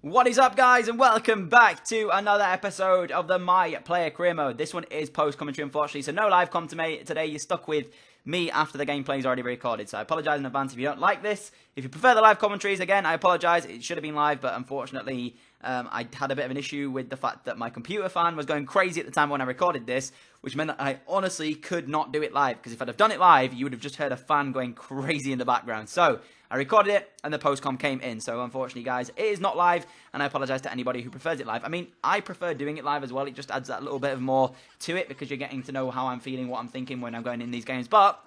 What is up, guys, and welcome back to another episode of the My Player Career Mode. This one is post-commentary, unfortunately, so no live com today. You're stuck with me after the gameplay is already recorded, so I apologise in advance if you don't like this. If you prefer the live commentaries, again, I apologise. It should have been live, but unfortunately, I had a bit of an issue with the fact that my computer fan was going crazy at the time when I recorded this, which meant that I honestly could not do it live, because if I'd have done it live, you would have just heard a fan going crazy in the background. So I recorded it, and the post-com came in. So, unfortunately, guys, it is not live, and I apologise to anybody who prefers it live. I mean, I prefer doing it live as well. It just adds that little bit of more to it, because you're getting to know how I'm feeling, what I'm thinking when I'm going in these games. But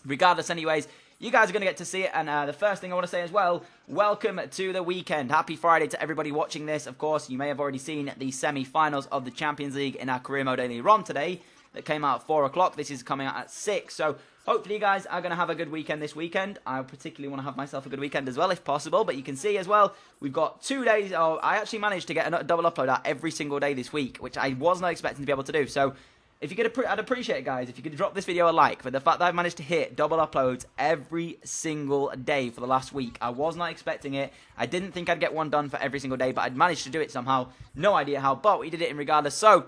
regardless, anyways, you guys are going to get to see it. And the first thing I want to say as well, welcome to the weekend. Happy Friday to everybody watching this. Of course, you may have already seen the semi-finals of the Champions League in our career mode earlier on today. That came out at 4 o'clock. This is coming out at 6. So hopefully you guys are going to have a good weekend this weekend. I particularly want to have myself a good weekend as well, if possible. But you can see as well, we've got 2 days. Oh, I actually managed to get a double upload out every single day this week, which I was not expecting to be able to do. So if you could, I'd appreciate it, guys, if you could drop this video a like for the fact that I've managed to hit double uploads every single day for the last week. I was not expecting it. I didn't think I'd get one done for every single day, but I'd managed to do it somehow. No idea how, but we did it in regardless. So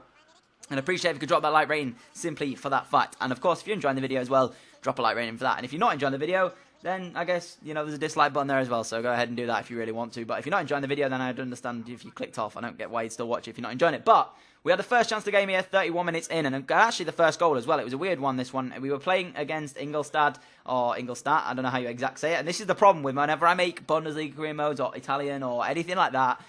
I'd appreciate if you could drop that like rating simply for that fact. And of course, if you're enjoying the video as well, drop a like rating for that. And if you're not enjoying the video, then I guess, you know, there's a dislike button there as well. So go ahead and do that if you really want to. But if you're not enjoying the video, then I'd understand if you clicked off. I don't get why you'd still watch it if you're not enjoying it. But we had the first chance of the game here, 31 minutes in. And actually the first goal as well. It was a weird one, this one. We were playing against Inglestad, or Inglestad. I don't know how you exactly say it. And this is the problem with whenever I make Bundesliga career modes or Italian or anything like that.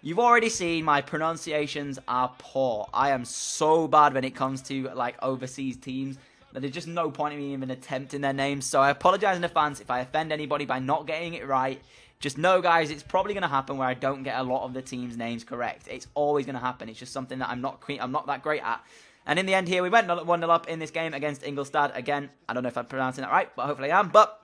You've already seen my pronunciations are poor. I am so bad when it comes to like overseas teams that there's just no point in me even attempting their names. So I apologise in advance if I offend anybody by not getting it right. Just know, guys, it's probably going to happen where I don't get a lot of the teams' names correct. It's always going to happen. It's just something that I'm not that great at. And in the end here, we went 1-0 up in this game against Inglestad. Again, I don't know if I'm pronouncing that right, but hopefully I am. But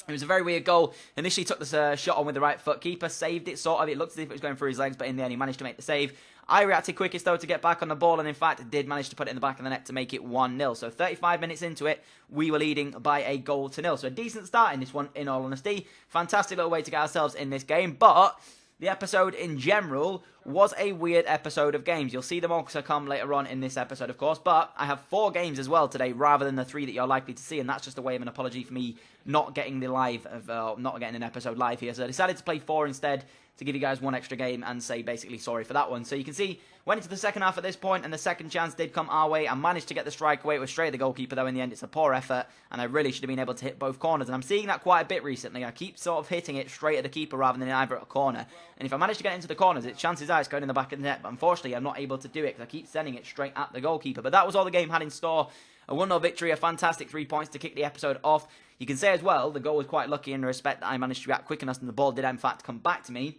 it was a very weird goal. Initially took this shot on with the right foot. Keeper saved it, sort of. It looked as if it was going through his legs, but in the end he managed to make the save. I reacted quickest, though, to get back on the ball, and in fact did manage to put it in the back of the net to make it 1-0. So 35 minutes into it, we were leading by a goal to nil. So a decent start in this one, in all honesty. Fantastic little way to get ourselves in this game, but the episode in general was a weird episode of games. You'll see them all come later on in this episode, of course, but I have 4 games as well today rather than the 3 that you're likely to see, and that's just a way of an apology for me not getting the live of not getting an episode live here. So I decided to play 4 instead to give you guys 1 extra game and say basically sorry for that one. So you can see, went into the second half at this point, and the second chance did come our way. I managed to get the strike away. It was straight at the goalkeeper, though in the end it's a poor effort, and I really should have been able to hit both corners. And I'm seeing that quite a bit recently. I keep sort of hitting it straight at the keeper rather than either at a corner. And if I manage to get into the corners, chances are it's going in the back of the net. But unfortunately, I'm not able to do it because I keep sending it straight at the goalkeeper. But that was all the game had in store. A 1-0 victory, a fantastic 3 points to kick the episode off. You can say as well, the goal was quite lucky in the respect that I managed to react quick enough and the ball did in fact come back to me.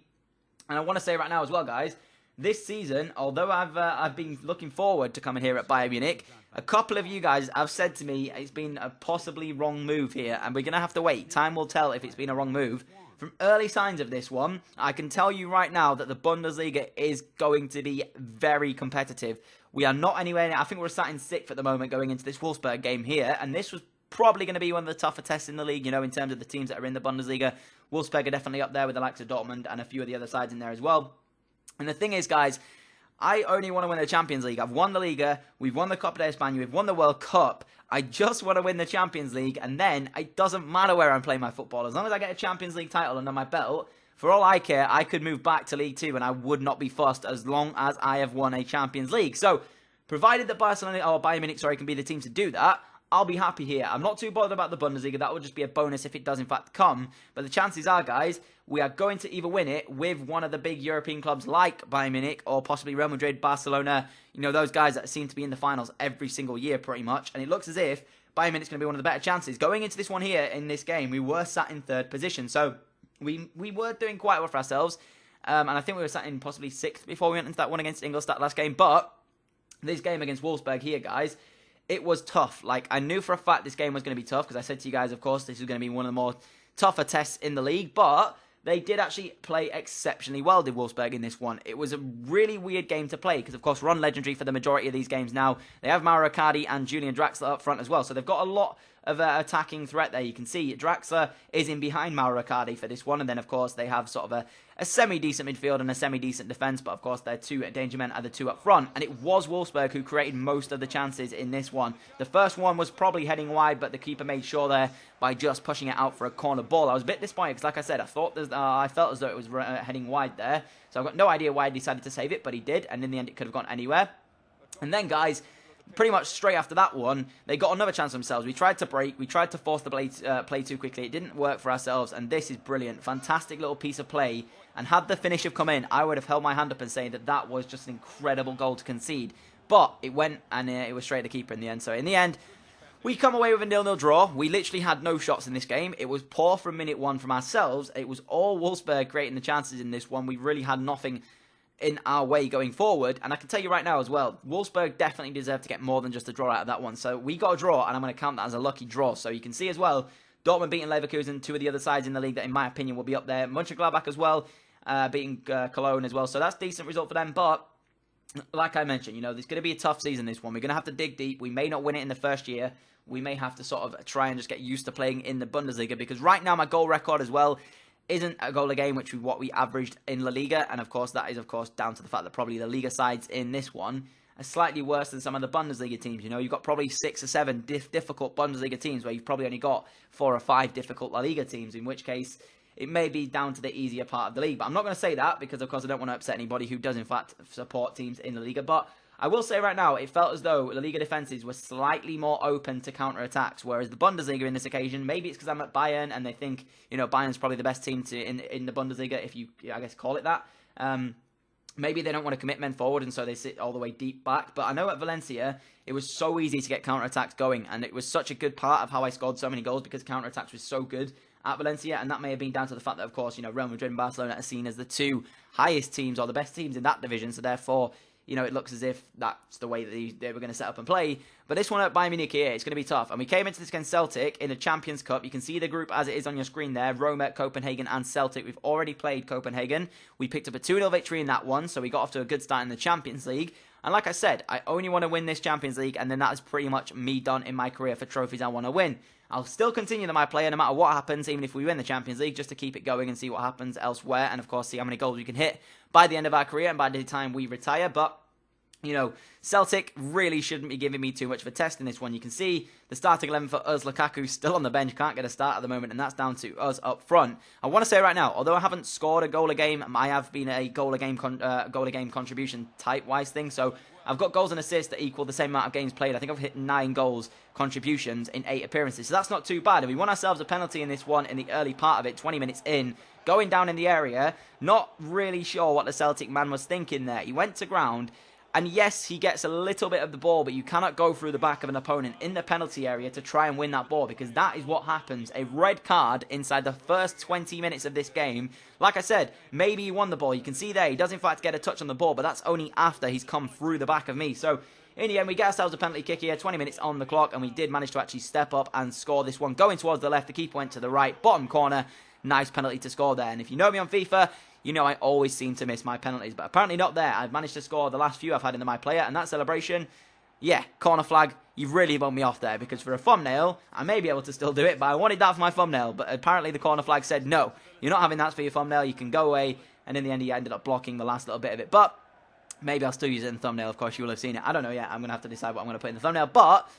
And I want to say right now as well, guys, this season, although I've been looking forward to coming here at Bayern Munich, a couple of you guys have said to me it's been a possibly wrong move here, and we're going to have to wait. Time will tell if it's been a wrong move. From early signs of this one, I can tell you right now that the Bundesliga is going to be very competitive. We are not anywhere near. I think we're sat in 6th at the moment going into this Wolfsburg game here, and this was probably going to be one of the tougher tests in the league, you know, in terms of the teams that are in the Bundesliga. Wolfsburg are definitely up there with the likes of Dortmund and a few of the other sides in there as well. And the thing is, guys, I only want to win the Champions League. I've won the Liga, we've won the Copa de España, we've won the World Cup. I just want to win the Champions League, and then it doesn't matter where I'm playing my football. As long as I get a Champions League title under my belt, for all I care, I could move back to League 2 and I would not be fussed as long as I have won a Champions League. So, provided that Barcelona or Bayern Munich, can be the team to do that, I'll be happy here. I'm not too bothered about the Bundesliga. That would just be a bonus if it does in fact come. But the chances are, guys, we are going to either win it with one of the big European clubs like Bayern Munich or possibly Real Madrid, Barcelona. You know, those guys that seem to be in the finals every single year pretty much. And it looks as if Bayern Munic's going to be one of the better chances. Going into this one here in this game, we were sat in 3rd position. So we were doing quite well for ourselves. And I think we were sat in possibly 6th before we went into that one against Inglestad last game. But this game against Wolfsburg here, guys, it was tough. Like, I knew for a fact this game was going to be tough because I said to you guys, of course, this was going to be one of the more tougher tests in the league. But they did actually play exceptionally well, did Wolfsburg, in this one. It was a really weird game to play because, of course, we're on Legendary for the majority of these games now. They have Mauro Icardi and Julian Draxler up front as well. So they've got a lot of attacking threat there. You can see Draxler is in behind Mauro Icardi for this one, and then of course they have sort of a semi-decent midfield and a semi-decent defence, but of course their two danger men are the two up front, and it was Wolfsburg who created most of the chances in this one. The first one was probably heading wide, but the keeper made sure there by just pushing it out for a corner ball. I was a bit disappointed because, like I said, I felt as though it was heading wide there, so I've got no idea why he decided to save it, but he did, and in the end it could have gone anywhere. And then, guys, pretty much straight after that one, they got another chance themselves. We tried to break. We tried to force the play too quickly. It didn't work for ourselves, and this is brilliant. Fantastic little piece of play. And had the finish have come in, I would have held my hand up and saying that that was just an incredible goal to concede. But it went, and it was straight at the keeper in the end. So in the end, we come away with a 0-0 draw. We literally had no shots in this game. It was poor from minute one from ourselves. It was all Wolfsburg creating the chances in this one. We really had nothing in our way going forward, and I can tell you right now as well, Wolfsburg definitely deserved to get more than just a draw out of that one. So we got a draw, and I'm going to count that as a lucky draw. So you can see as well, Dortmund beating Leverkusen, two of the other sides in the league that in my opinion will be up there. Mönchengladbach as well, beating Cologne as well. So that's a decent result for them, but like I mentioned, you know, there's going to be a tough season this one. We're going to have to dig deep. We may not win it in the first year. We may have to sort of try and just get used to playing in the Bundesliga, because right now my goal record as well isn't a goal a game, which is what we averaged in La Liga, and of course that is down to the fact that probably the Liga sides in this one are slightly worse than some of the Bundesliga teams. You know, you've got probably 6 or 7 difficult Bundesliga teams, where you've probably only got 4 or 5 difficult La Liga teams, in which case it may be down to the easier part of the league. But I'm not going to say that, because of course I don't want to upset anybody who does in fact support teams in La Liga. But I will say right now, it felt as though La Liga defences were slightly more open to counter-attacks, whereas the Bundesliga in this occasion, maybe it's because I'm at Bayern and they think, you know, Bayern's probably the best team in the Bundesliga, if you, I guess, call it that. Maybe they don't want to commit men forward, and so they sit all the way deep back. But I know at Valencia, it was so easy to get counter-attacks going, and it was such a good part of how I scored so many goals, because counter-attacks was so good at Valencia, and that may have been down to the fact that, of course, you know, Real Madrid and Barcelona are seen as the two highest teams, or the best teams in that division, so therefore, you know, it looks as if that's the way that they were going to set up and play. But this one at Bayern Munich here, it's going to be tough. And we came into this against Celtic in a Champions Cup. You can see the group as it is on your screen there. Roma, Copenhagen and Celtic. We've already played Copenhagen. We picked up a 2-0 victory in that one, so we got off to a good start in the Champions League. And like I said, I only want to win this Champions League, and then that is pretty much me done in my career for trophies I want to win. I'll still continue my player no matter what happens, even if we win the Champions League, just to keep it going and see what happens elsewhere. And of course, see how many goals we can hit by the end of our career and by the time we retire. But you know, Celtic really shouldn't be giving me too much of a test in this one. You can see the starting 11 for us. Lukaku's still on the bench, can't get a start at the moment, and that's down to us up front. I want to say right now, although I haven't scored a goal a game, I have been a goal a game contribution type-wise thing. So I've got goals and assists that equal the same amount of games played. I think I've hit 9 goals contributions in 8 appearances. So that's not too bad. And we won ourselves a penalty in this one in the early part of it, 20 minutes in. Going down in the area, not really sure what the Celtic man was thinking there. He went to ground, and yes, he gets a little bit of the ball, but you cannot go through the back of an opponent in the penalty area to try and win that ball, because that is what happens. A red card inside the first 20 minutes of this game. Like I said, maybe he won the ball. You can see there, he does in fact get a touch on the ball, but that's only after he's come through the back of me. So in the end, we get ourselves a penalty kick here, 20 minutes on the clock, and we did manage to actually step up and score this one. Going towards the left, the keeper went to the right, bottom corner. Nice penalty to score there. And if you know me on FIFA, you know I always seem to miss my penalties, but apparently not there. I've managed to score the last few I've had into my player, and that celebration, yeah, corner flag, you've really bumped me off there, because for a thumbnail, I may be able to still do it, but I wanted that for my thumbnail, but apparently the corner flag said, no, you're not having that for your thumbnail, you can go away, and in the end he ended up blocking the last little bit of it, but maybe I'll still use it in the thumbnail. Of course, you will have seen it. I don't know yet. I'm going to have to decide what I'm going to put in the thumbnail, but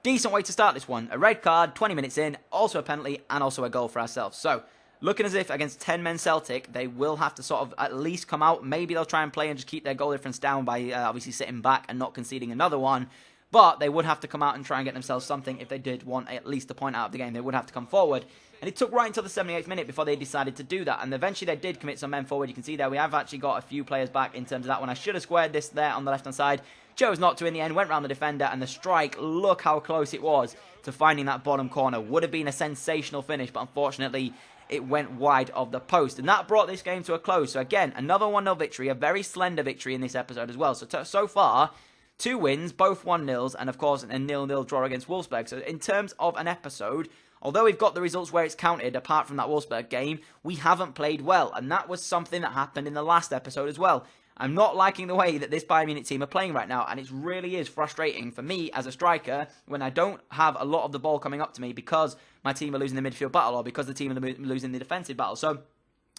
decent way to start this one. A red card, 20 minutes in, also a penalty, and also a goal for ourselves. So looking as if against 10 men Celtic, they will have to sort of at least come out. Maybe they'll try and play and just keep their goal difference down by obviously sitting back and not conceding another one. But they would have to come out and try and get themselves something if they did want at least a point out of the game. They would have to come forward. And it took right until the 78th minute before they decided to do that. And eventually they did commit some men forward. You can see there we have actually got a few players back in terms of that one. I should have squared this there on the left-hand side. Chose not to in the end. Went round the defender. And the strike, look how close it was to finding that bottom corner. Would have been a sensational finish, but unfortunately it went wide of the post. And that brought this game to a close. So again, another 1-0 victory. A very slender victory in this episode as well. So far, 2 wins, both 1-0s, and of course a 0-0 draw against Wolfsburg. So in terms of an episode, although we've got the results where it's counted, apart from that Wolfsburg game, we haven't played well. And that was something that happened in the last episode as well. I'm not liking the way that this Bayern Munich team are playing right now, and it really is frustrating for me as a striker when I don't have a lot of the ball coming up to me because my team are losing the midfield battle or because the team are losing the defensive battle. So,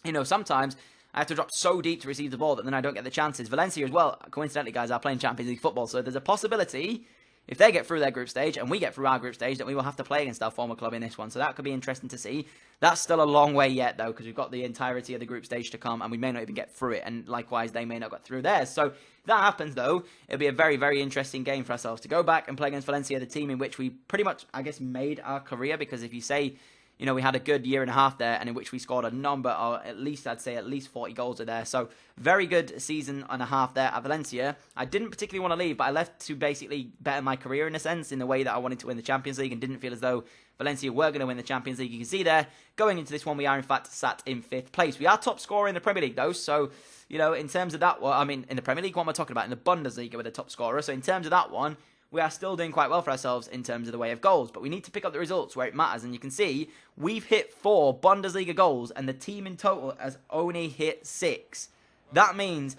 you know, sometimes I have to drop so deep to receive the ball that then I don't get the chances. Valencia as well, coincidentally, guys, are playing Champions League football, so there's a possibility if they get through their group stage and we get through our group stage that we will have to play against our former club in this one. So that could be interesting to see. That's still a long way yet, though, because we've got the entirety of the group stage to come and we may not even get through it. And likewise, they may not get through theirs. So if that happens, though, it'll be a very, very interesting game for ourselves to go back and play against Valencia, the team in which we pretty much, I guess, made our career. Because if you say, you know, we had a good year and a half there and in which we scored a number, or at least, I'd say at least 40 goals are there. So very good season and a half there at Valencia. I didn't particularly want to leave, but I left to basically better my career in a sense, in the way that I wanted to win the Champions League and didn't feel as though Valencia were going to win the Champions League. You can see there, going into this one, we are in fact sat in 5th place. We are top scorer in the Premier League though, so, you know, in terms of that, well, I mean, in the Premier League, what am I talking about? In the Bundesliga, we're the top scorer. So in terms of that one, we are still doing quite well for ourselves in terms of the way of goals, but we need to pick up the results where it matters. And you can see we've hit 4 Bundesliga goals and the team in total has only hit 6. That means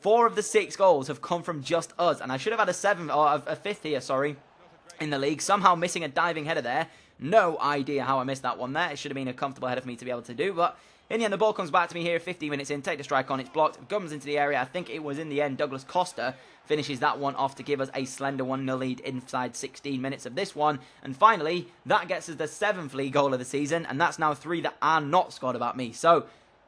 4 of the 6 goals have come from just us. And I should have had a 7th or a 5th here, sorry, in the league. Somehow missing a diving header there. No idea how I missed that one there. It should have been a comfortable header for me to be able to do, but in the end, the ball comes back to me here, 15 minutes in, take the strike on, it's blocked, comes into the area. I think it was in the end, Douglas Costa finishes that one off to give us a slender 1-0 lead inside 16 minutes of this one. And finally, that gets us the 7th league goal of the season, and that's now 3 that are not scored about me. So,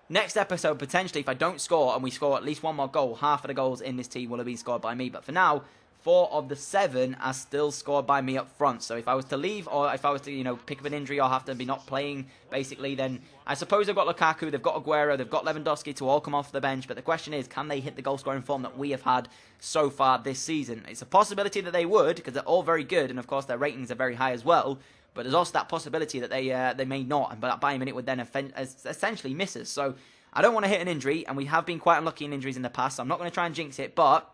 next episode, potentially, if I don't score and we score at least one more goal, half of the goals in this team will have been scored by me. But for now, 4 of the 7 are still scored by me up front. So if I was to leave, or if I was to, you know, pick up an injury or have to be not playing, basically, then I suppose they've got Lukaku, they've got Aguero, they've got Lewandowski to all come off the bench. But the question is, can they hit the goal-scoring form that we have had so far this season? It's a possibility that they would, because they're all very good, and of course their ratings are very high as well. But there's also that possibility that they may not, and that Bayern Munich would then essentially miss us. So I don't want to hit an injury, and we have been quite unlucky in injuries in the past, so I'm not going to try and jinx it, but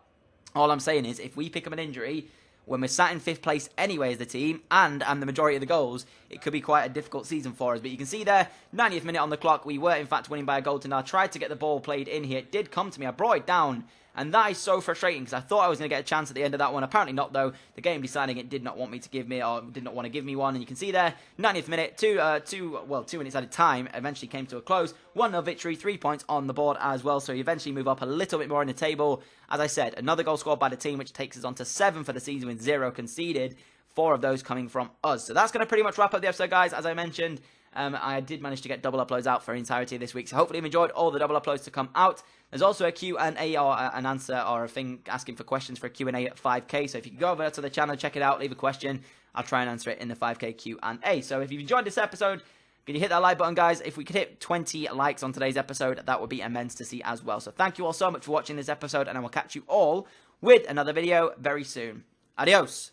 all I'm saying is, if we pick up an injury when we're sat in 5th place anyway as the team, and the majority of the goals, it could be quite a difficult season for us. But you can see there, 90th minute on the clock, we were in fact winning by a goal to nil. I tried to get the ball played in here. It did come to me. I brought it down. And that is so frustrating because I thought I was going to get a chance at the end of that one. Apparently not, though. The game deciding it did not want me to give me, or did not want to give me one. And you can see there, 90th minute, 2 minutes at a time, eventually came to a close. 1-0 victory, 3 points on the board as well. So you eventually move up a little bit more in the table. As I said, another goal scored by the team, which takes us on to 7 for the season with 0 conceded. 4 of those coming from us. So that's going to pretty much wrap up the episode, guys. As I mentioned, I did manage to get double uploads out for the entirety of this week. So hopefully you've enjoyed all the double uploads to come out. There's also a Q&A or an answer or a thing asking for questions for a Q&A at 5k. So if you can go over to the channel, check it out, leave a question. I'll try and answer it in the 5k Q&A. So if you've enjoyed this episode, can you hit that like button, guys? If we could hit 20 likes on today's episode, that would be immense to see as well. So thank you all so much for watching this episode, and I will catch you all with another video very soon. Adios.